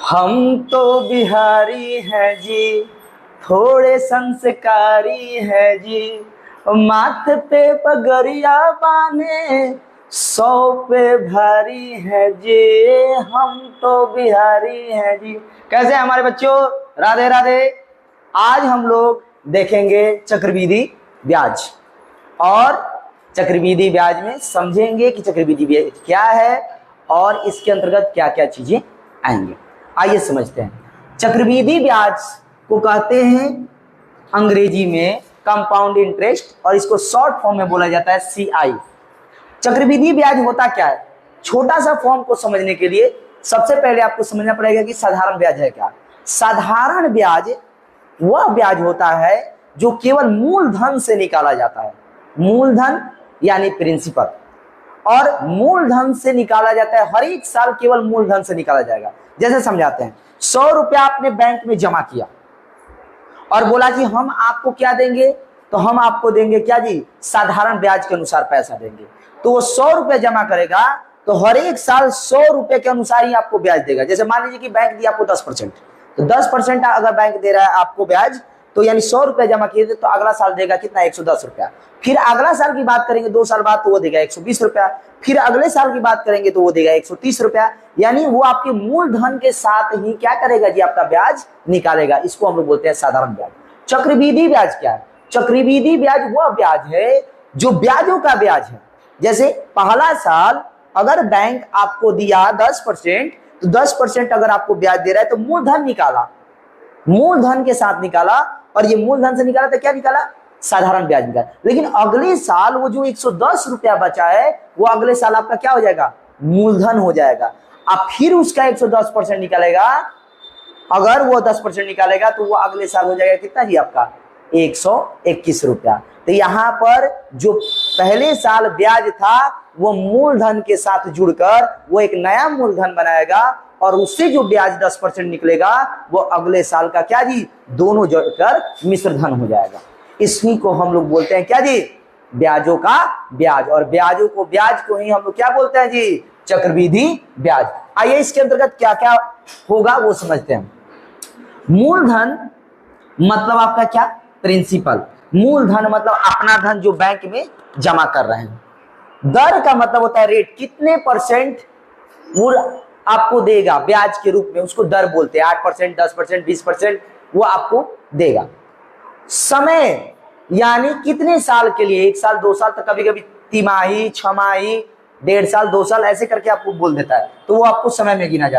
हम तो बिहारी हैं जी, थोड़े संस्कारी है जी, माथ पे पगड़िया बाने 100 पे भारी है जी। हम तो बिहारी हैं जी। कैसे हैं हमारे बच्चों? राधे राधे। आज हम लोग देखेंगे चक्रवृद्धि ब्याज, और चक्रवृद्धि ब्याज में समझेंगे कि चक्रवृद्धि ब्याज क्या है और इसके अंतर्गत क्या क्या चीजें आएंगे। आइए समझते हैं। चक्रवृद्धि ब्याज को कहते हैं अंग्रेजी में कंपाउंड इंटरेस्ट, और इसको शॉर्ट फॉर्म में बोला जाता है CI। चक्रवृद्धि ब्याज होता क्या है? छोटा सा फॉर्म को समझने के लिए सबसे पहले आपको समझना पड़ेगा कि साधारण ब्याज है क्या। साधारण ब्याज वह ब्याज होता है जो केवल मूलधन से निकाला जाता है। मूलधन यानी प्रिंसिपल, और मूलधन से निकाला जाता है। हर एक साल केवल मूलधन से निकाला जाएगा। जैसे समझाते हैं, 100 रुपया आपने बैंक में जमा किया और बोला कि हम आपको क्या देंगे, तो हम आपको देंगे क्या जी, साधारण ब्याज के अनुसार पैसा देंगे। तो वो 100 रुपया जमा करेगा तो हर एक साल 100 रुपए के अनुसार ही आपको ब्याज देगा। जैसे मान लीजिए कि बैंक दिया आपको 10%, तो 10% अगर बैंक दे रहा है आपको ब्याज, तो यानी 100 रुपया जमा किए थे तो अगला साल देगा कितना, 110 रुपया। फिर अगला साल की बात करेंगे 2 साल बाद, तो वो देगा 120 रुपया। फिर अगले साल की बात करेंगे तो वो देगा 130 रुपया। यानी वो आपके मूलधन के साथ ही क्या करेगा जी, आपका ब्याज निकालेगा। इसको हम लोग बोलते हैं साधारण ब्याज। चक्रवृद्धि ब्याज क्या है? चक्रवृद्धि ब्याज वह ब्याज है जो ब्याजों का ब्याज है। जैसे पहला साल अगर बैंक आपको दिया 10%, तो 10% अगर आपको ब्याज दे रहा है तो मूलधन निकाला, मूलधन के साथ निकाला, और ये मूलधन से निकाला तो क्या निकाला, साधारण ब्याज निकाला। लेकिन अगले साल वो जो 110 रुपया बचा है वो अगले साल आपका क्या हो जाएगा, मूलधन हो जाएगा। अब फिर उसका 110% निकालेगा, अगर वो 10% निकालेगा तो वो अगले साल हो जाएगा कितना जी, आपका 121 रुपया। तो यहाँ पर जो पहले साल ब्याज था वो मूलधन के साथ जुड़कर वो एक नया मूलधन बनाएगा, और उससे जो ब्याज 10% निकलेगा वो अगले साल का क्या जी, दोनों जोड़कर मिश्र धन हो जाएगा। इसी को हम लोग बोलते हैं क्या जी, ब्याजों का ब्याज। और ब्याजों को, ब्याज को ही हम लोग क्या बोलते हैं जी, चक्रवृद्धि ब्याज। आइए इसके अंतर्गत क्या क्या होगा वो समझते हैं। मूलधन मतलब आपका क्या, प्रिंसिपल। मूलधन मतलब अपना धन जो बैंक में जमा कर रहे हैं। दर का मतलब होता है रेट, कितने परसेंट वो आपको देगा ब्याज के रूप में, उसको दर बोलते हैं। 8%, 10%, 20% वो आपको देगा। समय यानी कितने साल के लिए, 1 साल, 2 साल, तो कभी कभी तिमाही, 6 माही, 1.5 साल, 2 साल ऐसे करके आपको बोल देता है, तो वो आपको समय में गिना जाता है।